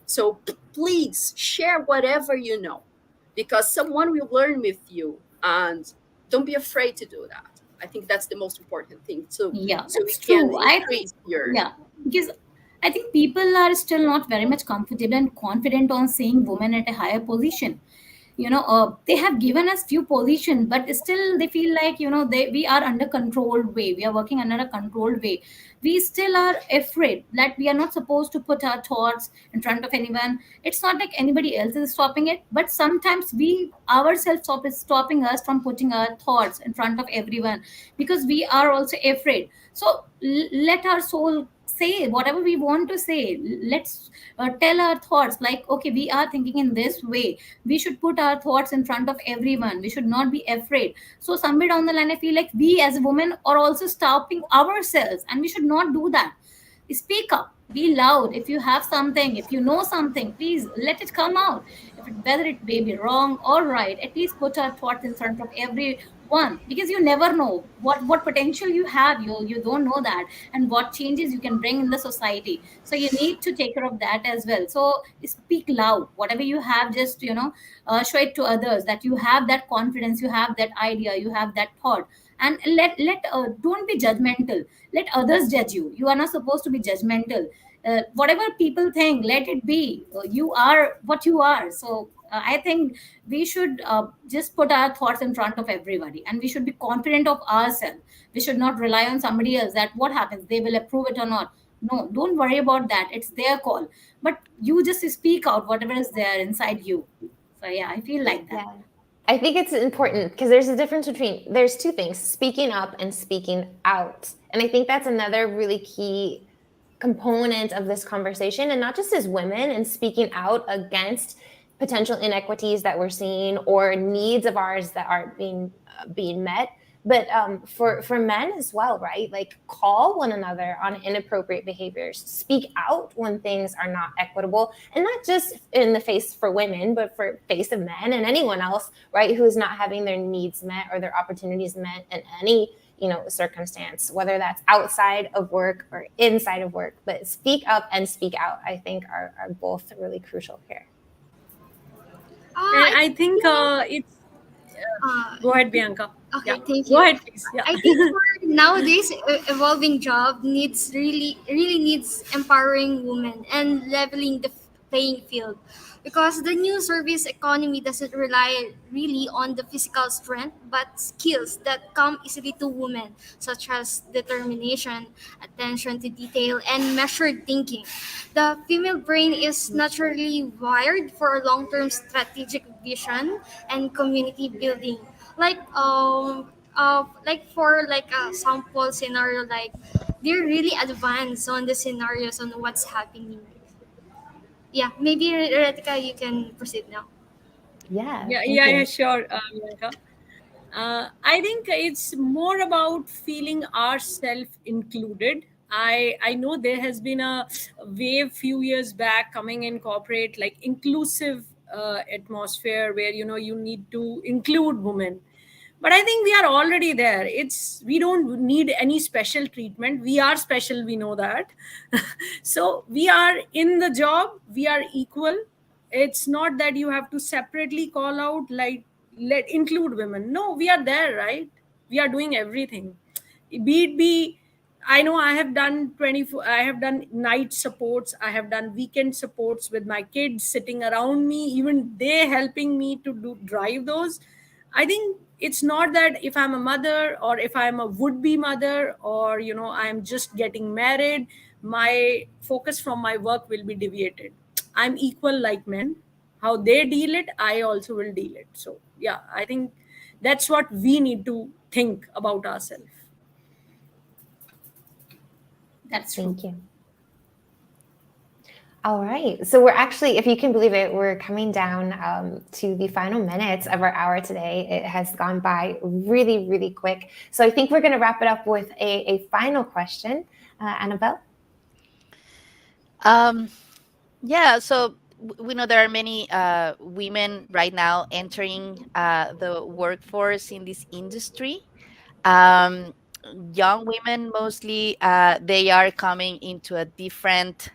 So please share whatever you know because someone will learn with you and don't be afraid to do that. I think that's the most important thing too. Yeah, So we that's can true. I think, increase your yeah, because I think people are still not very much comfortable and confident on seeing women at a higher position. They have given us few positions, but still they feel like, we are under controlled way, we are working under a controlled way. We still are afraid that we are not supposed to put our thoughts in front of anyone. It's not like anybody else is stopping it, but sometimes we ourselves stopping us from putting our thoughts in front of everyone because we are also afraid. So let our soul say whatever we want to say. Let's tell our thoughts like, okay, we are thinking in this way. We should put our thoughts in front of everyone. We should not be afraid. So somewhere down the line, I feel like we as women are also stopping ourselves, and we should not do that. Speak up. Be loud. If you have something, if you know something, please let it come out. Whether it may be wrong or right, at least put our thoughts in front of everyone, because you never know what potential you have. You don't know that, and what changes you can bring in the society. So you need to take care of that as well. So speak loud. Whatever you have, just show it to others that you have that confidence, you have that idea, you have that thought. And let don't be judgmental. Let others judge you. You are not supposed to be judgmental. Whatever people think, let it be. You are what you are. So I think we should just put our thoughts in front of everybody, and we should be confident of ourselves. We should not rely on somebody else that what happens, they will approve it or not. No, don't worry about that. It's their call. But you just speak out whatever is there inside you. So yeah, I feel like that. Yeah. I think it's important because there's a difference between, there's two things, speaking up and speaking out. And I think that's another really key component of this conversation, and not just as women, and speaking out against potential inequities that we're seeing or needs of ours that aren't being met, but for men as well, right? Like, call one another on inappropriate behaviors, speak out when things are not equitable, and not just in the face for women, but for face of men and anyone else, right, who is not having their needs met or their opportunities met in any circumstance, whether that's outside of work or inside of work. But speak up and speak out, I think, are both really crucial here. And I think it's. Go ahead, Bianca. Okay, Yeah. thank you. Go ahead, please. Yeah. I think for nowadays evolving job needs really needs empowering women and leveling the playing field, because the new service economy doesn't rely really on the physical strength but skills that come easily to women, such as determination, attention to detail, and measured thinking. The female brain is naturally wired for long-term strategic vision and community building, like like for like a sample scenario, like they're really advanced on the scenarios on what's happening. Yeah, maybe Reetika, you can proceed now. Yeah. Yeah, sure, Bianca. I think it's more about feeling ourselves included. I know there has been a wave few years back coming in corporate, like inclusive atmosphere, where you need to include women. But I think we are already there. We don't need any special treatment. We are special, we know that. So we are in the job, we are equal. It's not that you have to separately call out, like, let include women. No, we are there, right? We are doing everything. Be I know I have done 24, I have done night supports, I have done weekend supports with my kids sitting around me, even they helping me to drive those. I think it's not that if I'm a mother or if I'm a would-be mother, or I'm just getting married, my focus from my work will be deviated. I'm equal like men. How they deal it, I also will deal it. So yeah, I think that's what we need to think about ourselves. That's true. Thank you. All right. So we're actually, if you can believe it, we're coming down to the final minutes of our hour today. It has gone by really, really quick. So I think we're going to wrap it up with a final question. Anabel? Yeah, so we know there are many women right now entering the workforce in this industry. Um, Young women mostly, they are coming into a different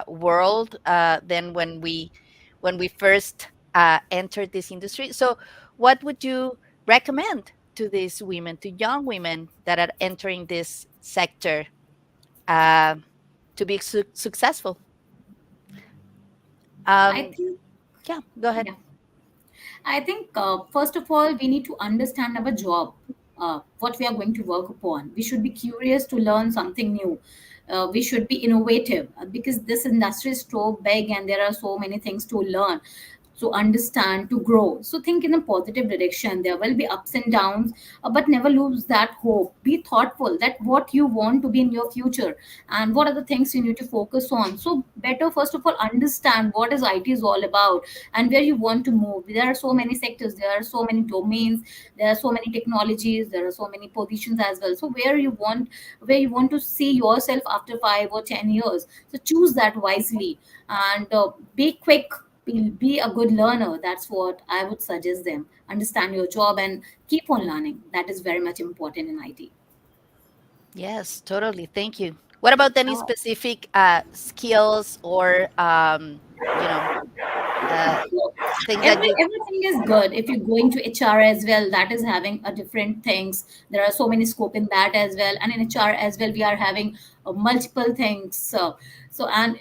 world than when we first entered this industry. So, what would you recommend to these women, to young women that are entering this sector, uh, to be successful? I think, Yeah, go ahead. yeah. I think, first of all, we need to understand our job, what we are going to work upon. We should be curious to learn something new. We should be innovative, because this industry is so big and there are so many things to learn. to understand, to grow. So think in a positive direction. There will be ups and downs, but never lose that hope. Be thoughtful that what you want to be in your future and what are the things you need to focus on. So better first of all understand what is IT is all about and where you want to move. There are so many sectors, there are so many domains, there are so many technologies, there are so many positions as well. So where you want to see yourself after 5 or 10 years. So choose that wisely and be quick, be a good learner. That's what I would suggest them. Understand your job and keep on learning. That is very much important in IT. Yes, totally. Thank you. What about any specific skills or you know uh, things that you? Everything is good if you're going to HR as well. That is having a different things. There are so many scope in that as well, and in HR as well we are having multiple things. So and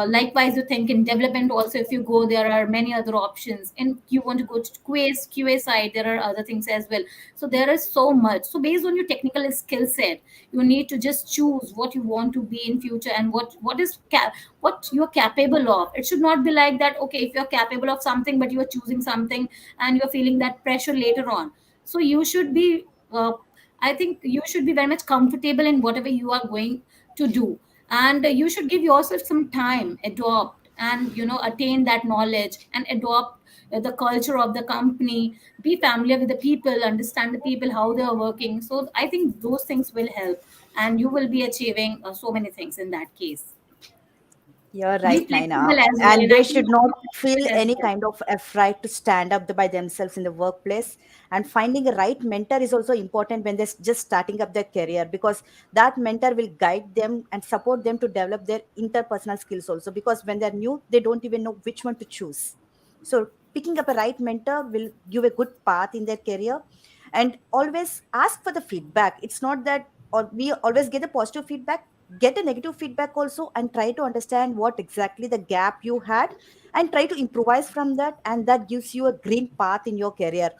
likewise you think in development also, if you go there are many other options, and you want to go to QA side, there are other things as well. So there is so much. So based on your technical skill set, you need to just choose what you want to be in future and what you're capable of. It should not be like that, okay, if you're capable of something but you're choosing something and you're feeling that pressure later on. So you should be I think you should be very much comfortable in whatever you are going to do, and you should give yourself some time, adopt and attain that knowledge and adopt the culture of the company, be familiar with the people, understand the people how they are working. So I think those things will help, and you will be achieving so many things in that case. You're Be right, Naina. flexible as well, And and I they think should not feel as any well. kind of afraid to stand up by themselves in the workplace. And finding a right mentor is also important when they're just starting up their career, because that mentor will guide them and support them to develop their interpersonal skills also. Because when they're new, they don't even know which one to choose. So picking up a right mentor will give a good path in their career. And always ask for the feedback. It's not that, or we always get a positive feedback, get a negative feedback also, and try to understand what exactly the gap you had and try to improvise from that, and that gives you a green path in your career.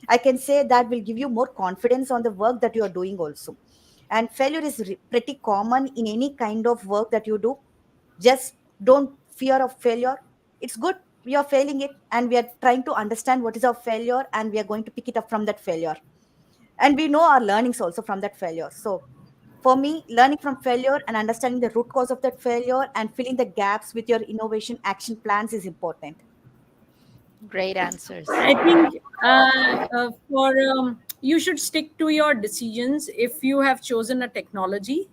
I can say that will give you more confidence on the work that you are doing also. And failure is pretty common in any kind of work that you do. Just don't fear of failure. It's good we are failing it, and we are trying to understand what is our failure, and we are going to pick it up from that failure, and we know our learnings also from that failure. So for me, learning from failure and understanding the root cause of that failure and filling the gaps with your innovation action plans is important. Great answers. I think for you should stick to your decisions. If you have chosen a technology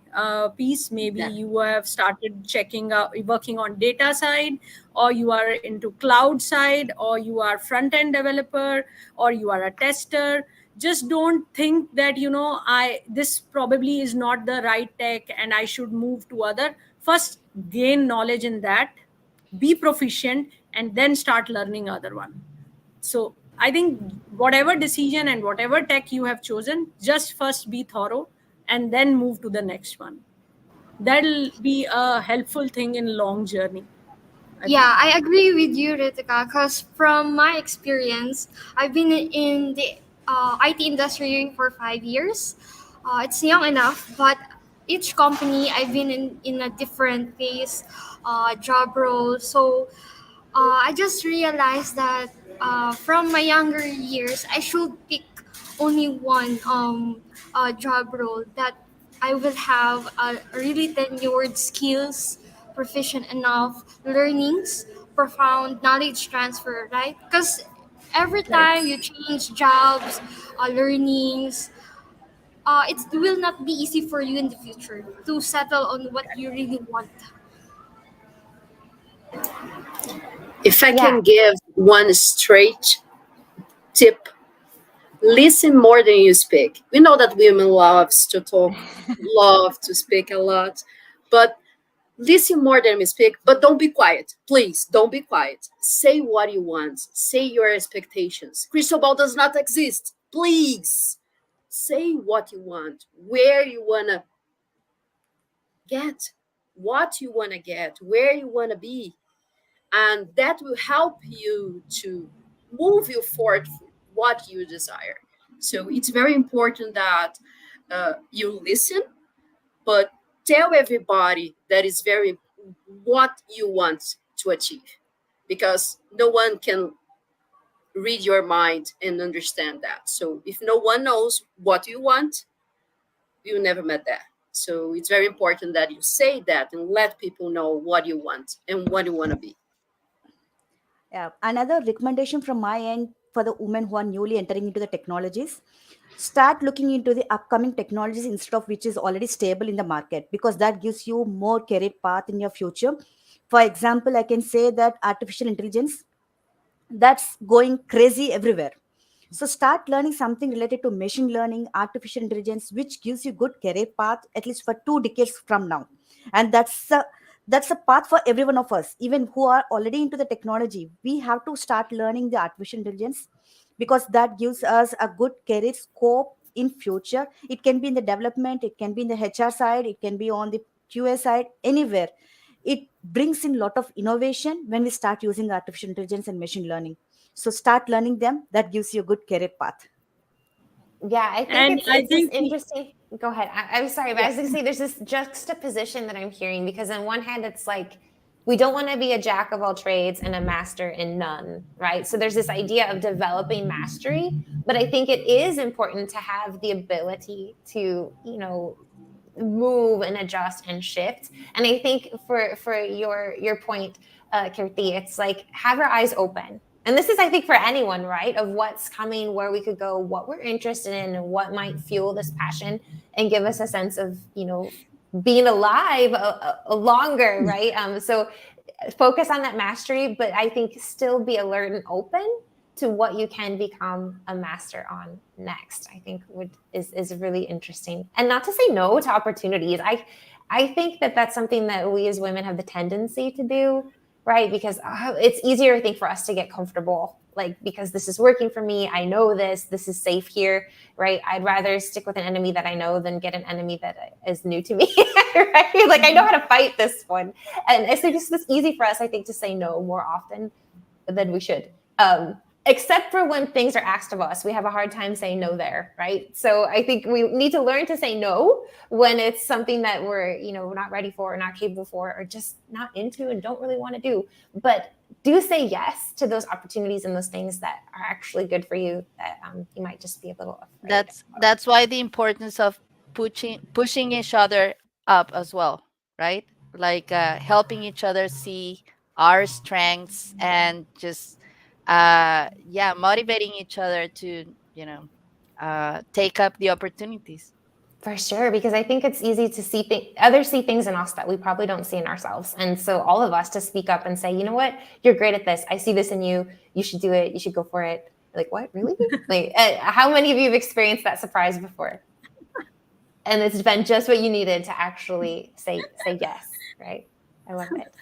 piece, maybe Exactly. you have started checking out, working on data side, or you are into cloud side, or you are front end developer, or you are a tester. Just don't think that I this probably is not the right tech and I should move to other. First, gain knowledge in that, be proficient, and then start learning other one. So I think whatever decision and whatever tech you have chosen, just first be thorough and then move to the next one. That'll be a helpful thing in long journey, I feel. Yeah, I agree with you, Ritika, because from my experience, I've been in the IT industry for 5 years. It's young enough, but each company I've been in a different phase, job role. So I just realized that from my younger years, I should pick only one job role that I will have really tenured skills, proficient enough learnings, profound knowledge transfer, right? Because every Right. time you change jobs, learnings, it will not be easy for you in the future to settle on what you really want. If I Yeah. can give one straight tip, listen more than you speak. We know that women loves to talk, love to speak a lot, but listen more than we speak. But don't be quiet, please. Don't be quiet. Say what you want. Say your expectations. Crystal ball does not exist. Please say what you want, where you wanna get, what you wanna get, where you wanna be, and that will help you to move you forward for what you desire. So it's very important that you listen, but tell everybody that is very what you want to achieve, because no one can read your mind and understand that. So if no one knows what you want, you never met that. So it's very important that you say that and let people know what you want and what you want to be. Yeah. Another recommendation from my end for the women who are newly entering into the technologies, start looking into the upcoming technologies instead of which is already stable in the market, because that gives you more career path in your future. For example, I can say that artificial intelligence, that's going crazy everywhere. So start learning something related to machine learning, artificial intelligence, which gives you good career path at least for 2 decades from now. And that's a path for every one of us, even who are already into the technology. We have to start learning the artificial intelligence, because that gives us a good career scope in future. It can be in the development, it can be in the HR side, it can be on the QA side, anywhere. It brings in a lot of innovation when we start using artificial intelligence and machine learning. So start learning them. That gives you a good career path. Yeah, I think And I it's this think interesting. Go ahead. I'm sorry, but I Yeah. was gonna say there's this juxtaposition that I'm hearing, because on one hand it's like we don't want to be a jack of all trades and a master in none, right? So there's this idea of developing mastery, but I think it is important to have the ability to, move and adjust and shift. And I think for your point, Keerthi, it's like have our eyes open. And this is, I think, for anyone, right? Of what's coming, where we could go, what we're interested in, and what might fuel this passion and give us a sense of, being alive a longer, right? So focus on that mastery, but I think still be alert and open to what you can become a master on next. I think is really interesting, and not to say no to opportunities. I think that that's something that we as women have the tendency to do, right? Because it's easier, I think, for us to get comfortable, like, because this is working for me. I know this is safe here, right? I'd rather stick with an enemy that I know than get an enemy that is new to me, right? Like, I know how to fight this one. And it's easy for us, I think, to say no more often than we should. Except for when things are asked of us, we have a hard time saying no there, right? So I think we need to learn to say no when it's something that we're, not ready for or not capable for or just not into and don't really want to do. But do say yes to those opportunities and those things that are actually good for you, that you might just be a little afraid. That's why the importance of pushing each other up as well, right? Like helping each other see our strengths and just motivating each other to take up the opportunities. For sure, because I think it's easy to see others see things in us that we probably don't see in ourselves. And so all of us to speak up and say, you know what, you're great at this. I see this in you. You should do it. You should go for it. Like, what, really? Like, how many of you have experienced that surprise before? And it's been just what you needed to actually say yes, right? I love it.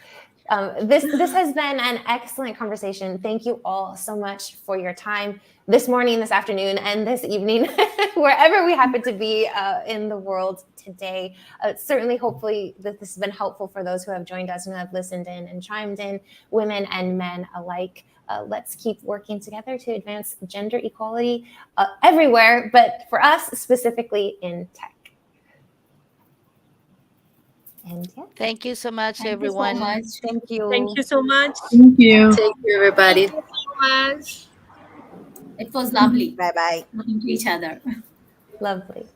This has been an excellent conversation. Thank you all so much for your time this morning, this afternoon, and this evening, wherever we happen to be in the world today. Certainly, hopefully, this has been helpful for those who have joined us and have listened in and chimed in, women and men alike. Let's keep working together to advance gender equality everywhere, but for us, specifically in tech. And yeah. Thank you so much, Thank everyone. you so much. Thank you. thank you so much. Thank you. Thank you, everybody. Thank you so much. It was lovely Bye bye. talking to each other. Lovely.